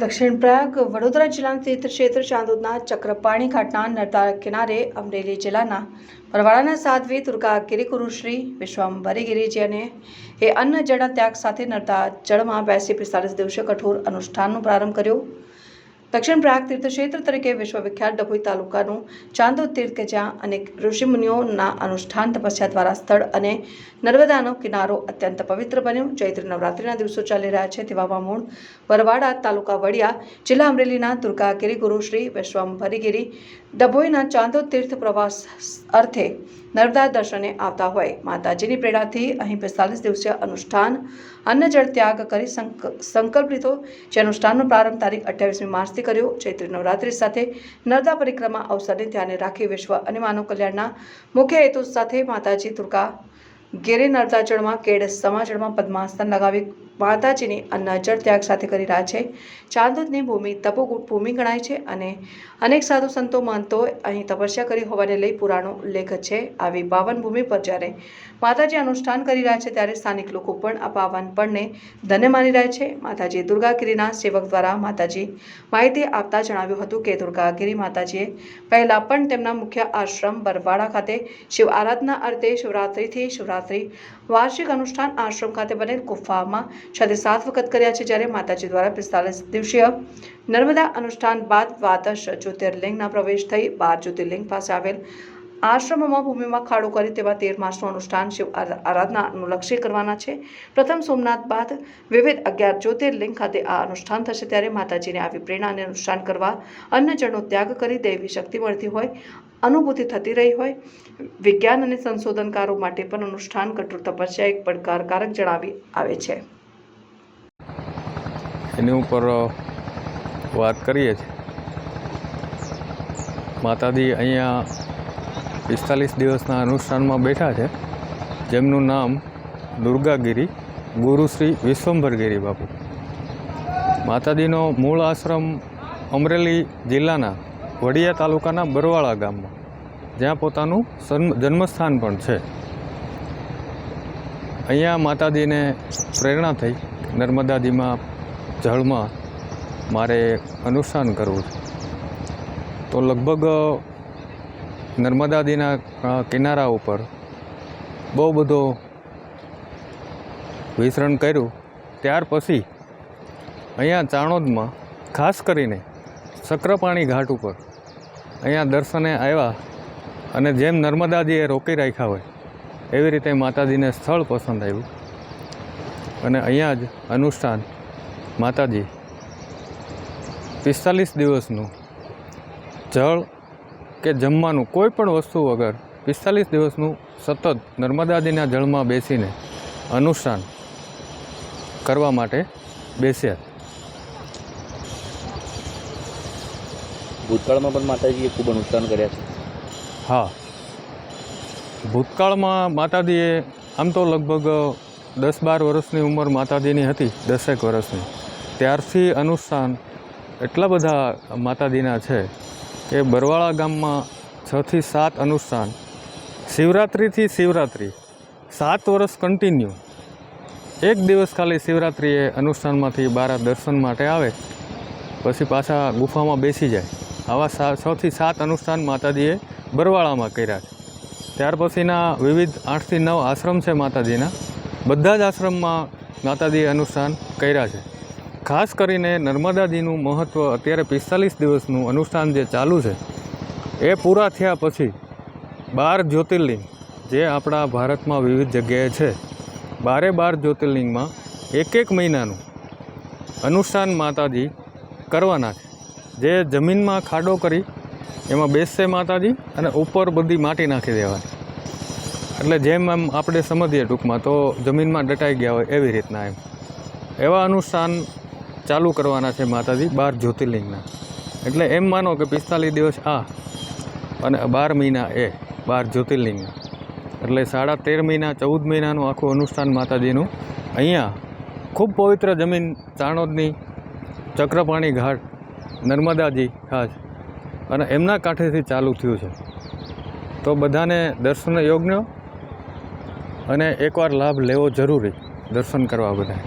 દક્ષિણ પ્રયાગ વડોદરા જિલ્લાના તીર્થક્ષેત્ર ચાંદોદના ચક્રપાણી ઘાટના નર્મદા કિનારે અમરેલી જિલ્લાના પરવાળાના સાધ્વી દુર્ગાગીરી ગુરુશ્રી વિશ્વાંભરીગીરીજી અને એ અન્ન જળના ત્યાગ સાથે નર્મદા જળમાં બેસી 45 દિવસીય કઠોર અનુષ્ઠાનનો પ્રારંભ કર્યો। દક્ષિણ પ્રયાગ તીર્થક્ષેત્ર તરીકે વિશ્વવિખ્યાત ડભોઈ તાલુકાનું ચાંદોદ તીર્થ કે જ્યાં અનેક ઋષિમુનિઓના અનુષ્ઠાન તપસ્યા દ્વારા સ્થળ અને નર્મદાનો કિનારો અત્યંત પવિત્ર બન્યો। ચૈત્ર નવરાત્રિના દિવસો ચાલી રહ્યા છે તેવામાં મૂળ વરવાડા તાલુકા વડિયા જિલ્લા અમરેલીના દુર્ગાગીરી ગુરુશ્રી વિશ્વાંભરીગીરી ડભોઈના ચાંદોદ તીર્થ પ્રવાસ અર્થે નર્મદા દર્શને આવતા હોય માતાજીની પ્રેરણાથી અહીં 45 દિવસીય અનુષ્ઠાન અન્ન જળ ત્યાગ કરી સંકલ્પ લીધો। જે અનુષ્ઠાનનો પ્રારંભ તારીખ 28મી માર્ચથી કર્યો। ચૈત્રી નવરાત્રિ સાથે નર્મદા પરિક્રમા અવસરને ધ્યાને રાખી વિશ્વ અને માનવ કલ્યાણના મુખ્ય હેતુ સાથે માતાજી દુર્ગા ગીરી નર્મદા જળમાં કેડ સમાજળમાં પદ્માસન લગાવી માતાજીની અન્ન જળ ત્યાગ સાથે કરી રહ્યા છે। ચાંદોદની ભૂમિ તપોગુણ ભૂમિ ગણાય છે અને અનેક સાધુ સંતો મહંતો અહીં તપસ્યા કરી હોવાને લઈ પુરાણો ઉલ્લેખ છે। આવી પાવન ભૂમિ પર જ્યારે માતાજી અનુષ્ઠાન કરી રહ્યા છે ત્યારે સ્થાનિક લોકો પણ આ પાવન પણને ધન્ય માની રહ્યા છે। માતાજી દુર્ગાગીરીના સેવક દ્વારા માતાજી માહિતી આપતા જણાવ્યું હતું કે દુર્ગાગીરી માતાજીએ પહેલા પણ તેમના મુખ્ય આશ્રમ બરવાડા ખાતે શિવ આરાધના અર્થે શિવરાત્રિથી શિવરાત્રિ વાર્ષિક અનુષ્ઠાન આશ્રમ ખાતે બનેલ ગુફામાં 6-7 વખત કર્યા છે। જ્યારે માતાજી દ્વારા 45 દિવસીય નર્મદા અનુષ્ઠાન બાદ દ્વાદશ જ્યોતિર્લિંગના પ્રવેશ થઈ 12 જ્યોતિર્લિંગ પાસે આવેલ આશ્રમમાં ભૂમિમાં ખાડો કરી તેમાં 13 માસનું અનુષ્ઠાન શિવ આરાધના અનુલક્ષી કરવાના છે। પ્રથમ સોમનાથ બાદ વિવિધ 11 જ્યોતિર્લિંગ ખાતે આ અનુષ્ઠાન થશે। ત્યારે માતાજીને આવી પ્રેરણાને અનુષ્ઠાન કરવા અન્ન જળનો ત્યાગ કરી દૈવી શક્તિ મળતી હોય અનુભૂતિ થતી રહી હોય। વિજ્ઞાન અને સંશોધનકારો માટે પણ અનુષ્ઠાન કઠોર તપસ્યા એક પડકારકારક જણાવી આવે છે। એની ઉપર વાત કરીએ છીએ માતાજી અહીંયા 45 દિવસના અનુષ્ઠાનમાં બેઠા છે જેમનું નામ દુર્ગાગીરી ગુરુશ્રી વિશ્વંભરગીરી બાપુ। માતાજીનો મૂળ આશ્રમ અમરેલી જિલ્લાના વડિયા તાલુકાના બરવાળા ગામમાં જ્યાં પોતાનું જન્મસ્થાન પણ છે। અહીંયા માતાજીને પ્રેરણા થઈ નર્મદાજીમાં જળમાં મારે અનુષ્ઠાન કરવું છે તો લગભગ નર્મદાજીના કિનારા ઉપર બહુ બધો વિચરણ કર્યું। ત્યાર પછી અહીંયા ચાણોદમાં ખાસ કરીને ચક્રપાણી ઘાટ ઉપર અહીંયા દર્શને આવ્યા અને જેમ નર્મદાજીએ રોકી રાખ્યા હોય એવી રીતે માતાજીને સ્થળ પસંદ આવ્યું અને અહીંયા જ અનુષ્ઠાન માતાજી 45 દિવસનું જળ કે જમવાનું કોઈ પણ વસ્તુ વગર 45 દિવસનું સતત નર્મદાજીના જળમાં બેસીને અનુષ્ઠાન કરવા માટે બેસ્યા। ભૂતકાળમાં પણ માતાજીએ ખૂબ અનુષ્ઠાન કર્યા છે। હા, ભૂતકાળમાં માતાજીએ આમ તો લગભગ 10-12 વર્ષની ઉંમર માતાજીની હતી, 10 વર્ષની ત્યારથી અનુષ્ઠાન એટલા બધા માતાજીના છે કે બરવાળા ગામમાં 6-7 અનુષ્ઠાન શિવરાત્રિથી શિવરાત્રિ 7 વર્ષ કન્ટિન્યુ। એક દિવસ ખાલી શિવરાત્રિએ અનુષ્ઠાનમાંથી બહાર દર્શન માટે આવે પછી પાછા ગુફામાં બેસી જાય। આવા 6-7 અનુષ્ઠાન માતાજીએ બરવાળામાં કર્યા છે। ત્યાર પછીના વિવિધ 8-9 આશ્રમ છે માતાજીના, બધા જ આશ્રમમાં માતાજીએ અનુષ્ઠાન કર્યા છે। ખાસ કરીને નર્મદાજીનું મહત્ત્વ અત્યારે 45 દિવસનું અનુષ્ઠાન જે ચાલુ છે એ પૂરા થયા પછી 12 જ્યોતિર્લિંગ જે આપણા ભારતમાં વિવિધ જગ્યાએ છે 12 જ્યોતિર્લિંગમાં એક મહિનાનું અનુષ્ઠાન માતાજી કરવાના છે। જે જમીનમાં ખાડો કરી એમાં બેસશે માતાજી અને ઉપર બધી માટી નાખી દેવાની, એટલે જેમ એમ આપણે સમજીએ ટૂંકમાં તો જમીનમાં દટાઈ ગયા હોય એવી રીતના એવા અનુષ્ઠાન ચાલુ કરવાના છે માતાજી 12 જ્યોતિર્લિંગના। એટલે એમ માનો કે 45 દિવસ આ અને 12 મહિના એ 12 જ્યોતિર્લિંગના, એટલે 13.5 મહિના 14 મહિનાનું આખું અનુષ્ઠાન માતાજીનું અહીંયા ખૂબ પવિત્ર જમીન ચાણોદની ચક્રપાણી ઘાટ નર્મદાજી ખાસ અને એમના કાંઠેથી ચાલુ થયું છે। તો બધાને દર્શન યોગ્ય અને એકવાર લાભ લેવો જરૂરી, દર્શન કરવા બધા।